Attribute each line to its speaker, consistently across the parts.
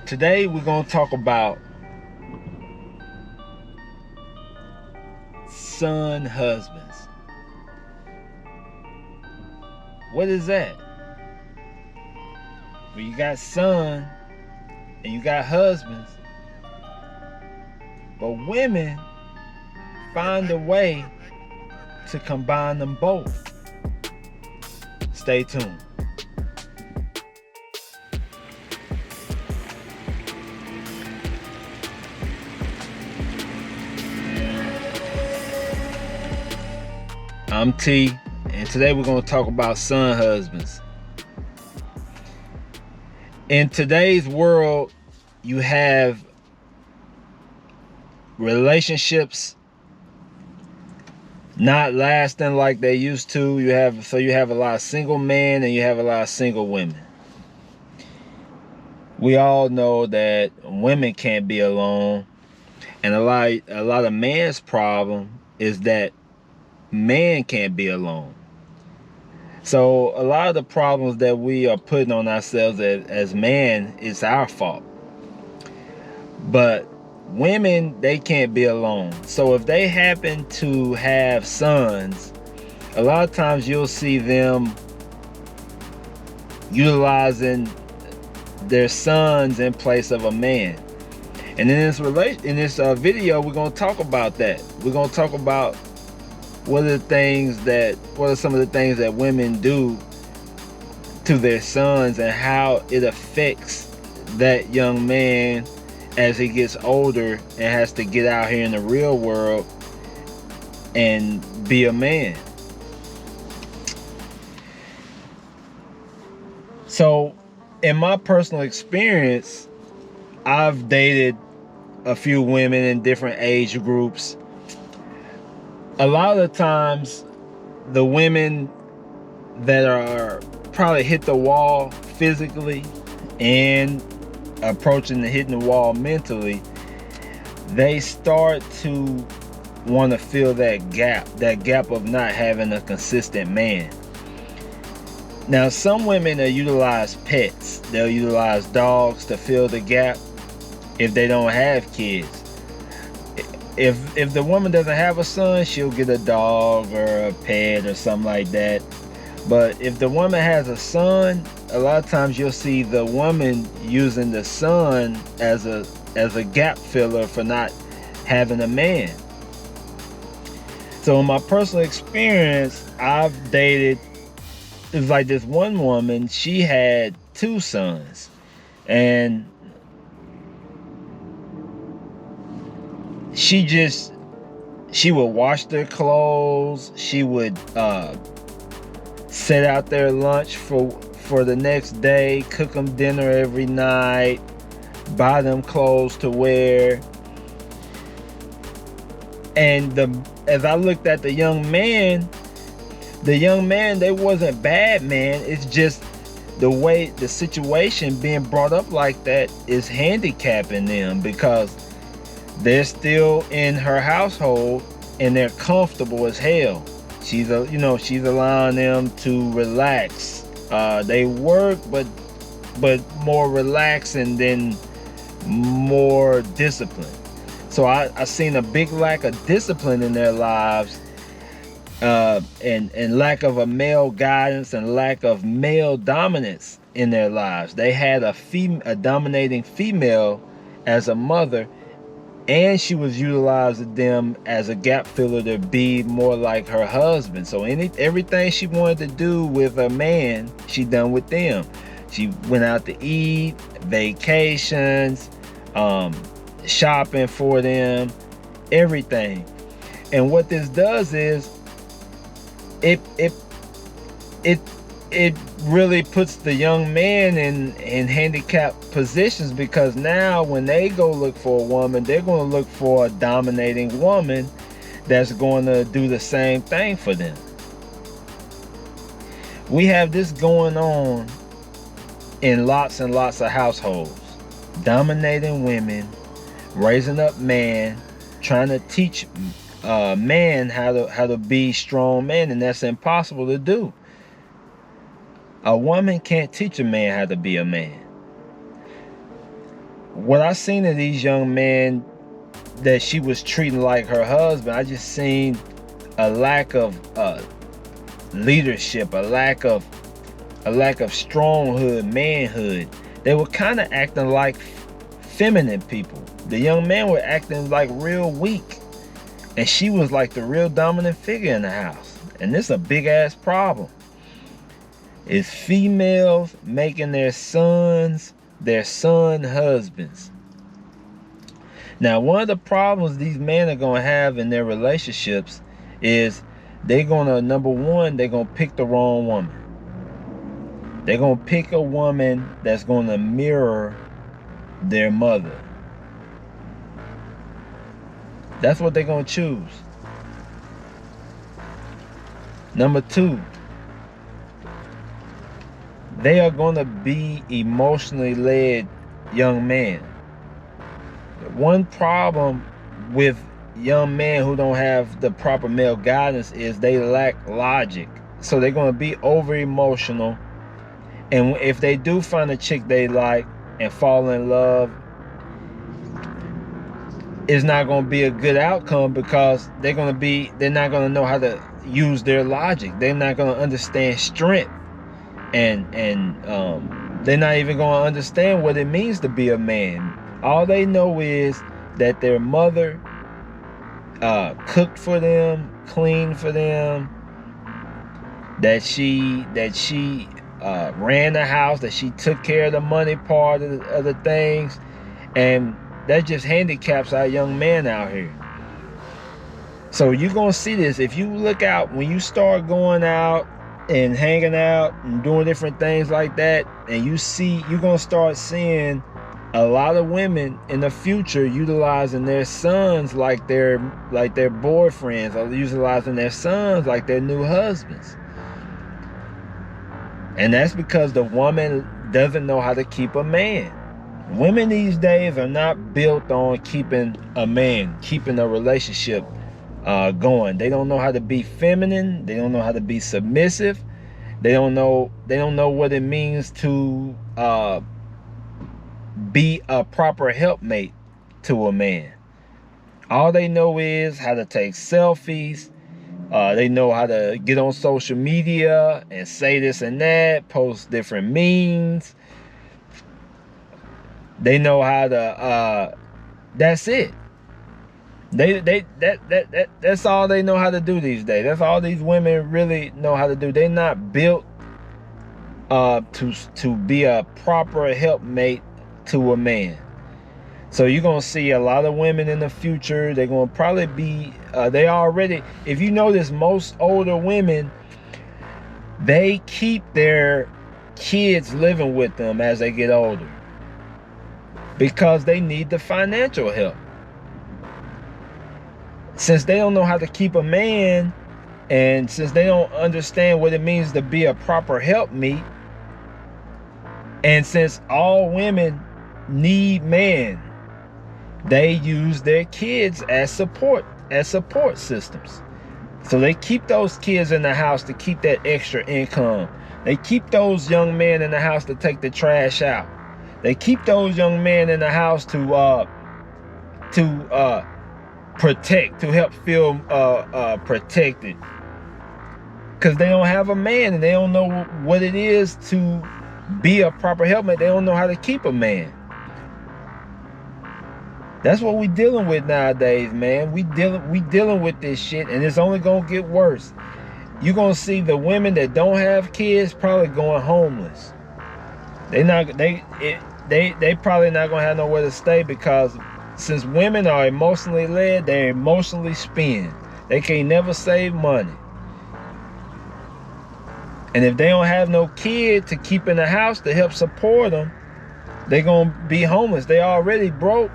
Speaker 1: Today we're going to talk about son husbands. What is that? Well, you got son and you got husbands, but women find a way to combine them both. Stay tuned. I'm T, and today we're going to talk about son husbands. In today's world, you have relationships not lasting like they used to. You have a lot of single men and you have a lot of single women. We all know that women can't be alone, and a lot of man's problem is that man can't be alone. So a lot of the problems that we are putting on ourselves as man, it's our fault. But women, they can't be alone. So if they happen to have sons, a lot of times you'll see them utilizing their sons in place of a man. And in this video, we're going to talk about that. We're going to talk about what are some of the things that women do to their sons and how it affects that young man as he gets older and has to get out here in the real world and be a man. So in my personal experience, I've dated a few women in different age groups. A lot of the times, the women that are probably hit the wall physically and approaching the hitting the wall mentally, they start to want to fill that gap of not having a consistent man. Now, some women will utilize pets. They'll utilize dogs to fill the gap if they don't have kids. If the woman doesn't have a son, she'll get a dog or a pet or something like that. But if the woman has a son, a lot of times you'll see the woman using the son as a gap filler for not having a man. So in my personal experience, I've dated, it's like this one woman, she had 2 sons, and she would wash their clothes. She would set out their lunch for the next day, cook them dinner every night, buy them clothes to wear. And as I looked at the young man, they wasn't bad, man. It's just the way the situation being brought up like that is handicapping them, because they're still in her household and they're comfortable as hell. She's allowing them to relax. They work, but more relaxing than more discipline. So I seen a big lack of discipline in their lives, and lack of a male guidance and lack of male dominance in their lives. They had a dominating female as a mother, and she was utilizing them as a gap filler to be more like her husband. So everything she wanted to do with a man, she done with them. She went out to eat, vacations, shopping for them, everything. And what this does is it really puts the young man in handicapped positions, because now when they go look for a woman, they're going to look for a dominating woman that's going to do the same thing for them. We have this going on in lots and lots of households. Dominating women, raising up man, trying to teach man how to be strong man, and that's impossible to do. A woman can't teach a man how to be a man. what I seen of these young men that she was treating like her husband, I just seen a lack of leadership, a lack of stronghood, manhood. They were kind of acting like feminine people. The young men were acting like real weak, and she was like the real dominant figure in the house. And this is a big ass problem. Is females making their sons their son husbands. Now, one of the problems these men are going to have in their relationships is they're going to, number one, they're going to pick the wrong woman. They're going to pick a woman that's going to mirror their mother. That's what they're going to choose. Number two, they are going to be emotionally led young men. One problem with young men who don't have the proper male guidance is they lack logic. So they're going to be over emotional. And if they do find a chick they like and fall in love, it's not going to be a good outcome because they're not going to know how to use their logic. They're not going to understand strength. And they're not even going to understand what it means to be a man. All they know is that their mother cooked for them, cleaned for them, that she ran the house, that she took care of the money part of the things, and that just handicaps our young men out here. So you're gonna see this if you look out when you start going out and hanging out and doing different things like that, and you're gonna start seeing a lot of women in the future utilizing their sons like their boyfriends, or utilizing their sons like their new husbands. And that's because the woman doesn't know how to keep a man. Women these days are not built on keeping a man, keeping a relationship going. They don't know how to be feminine. They don't know how to be submissive. They don't know what it means to be a proper helpmate to a man. All they know is how to take selfies. They know how to get on social media and say this and that, post different memes. They know how to that's it. That's all they know how to do these days. That's all these women really know how to do. They're not built to be a proper helpmate to a man. So you're gonna see a lot of women in the future. They're gonna probably be they already, if you notice, most older women, they keep their kids living with them as they get older because they need the financial help. Since they don't know how to keep a man, and since they don't understand what it means to be a proper helpmeet, and since all women need men, they use their kids as support systems. So they keep those kids in the house to keep that extra income. They keep those young men in the house to take the trash out. They keep those young men in the house to protect, to help feel protected, because they don't have a man and they don't know what it is to be a proper helpmate. They don't know how to keep a man. That's what we dealing with nowadays, man. We dealing with this shit, and it's only gonna get worse. You're gonna see the women that don't have kids probably going homeless. They probably not gonna have nowhere to stay, because since women are emotionally led, they're emotionally spend. They can't never save money. And if they don't have no kid to keep in the house to help support them, they're gonna be homeless. They already broke.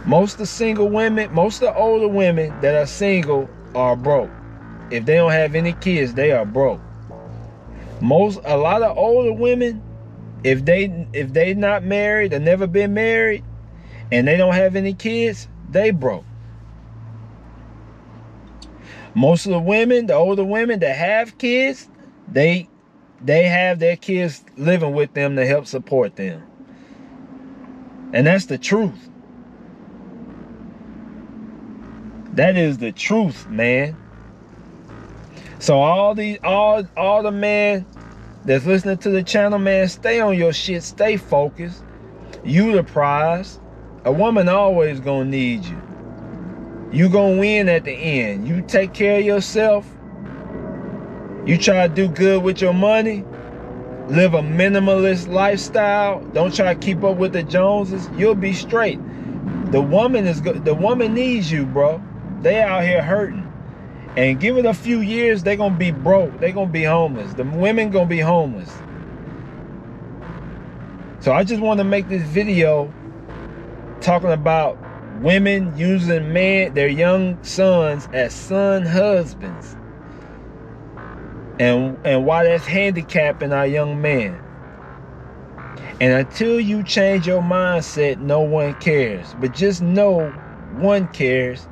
Speaker 1: Most of the single women, most of the older women that are single are broke. If they don't have any kids, they are broke. A lot of older women, if they not married or never been married, and they don't have any kids, they broke. Most of the women, the older women that have kids, they have their kids living with them to help support them. And that's the truth. That is the truth, man. So all the men that's listening to the channel, man, stay on your shit, stay focused. You the prize. A woman always gonna need you. You gonna win at the end. You take care of yourself. You try to do good with your money. Live a minimalist lifestyle. Don't try to keep up with the Joneses. You'll be straight. The woman needs you, bro. They out here hurting. And give it a few years, they're gonna be broke. They're gonna be homeless. The women gonna be homeless. So I just want to make this video talking about women using their young sons as son husbands. And why that's handicapping our young men. And until you change your mindset, no one cares. But just know one cares,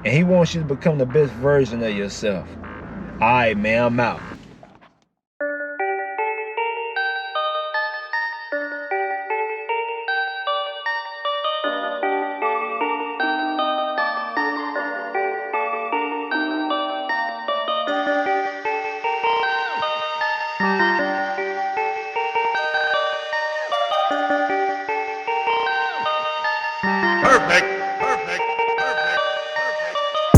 Speaker 1: and he wants you to become the best version of yourself. All right, man, I'm out.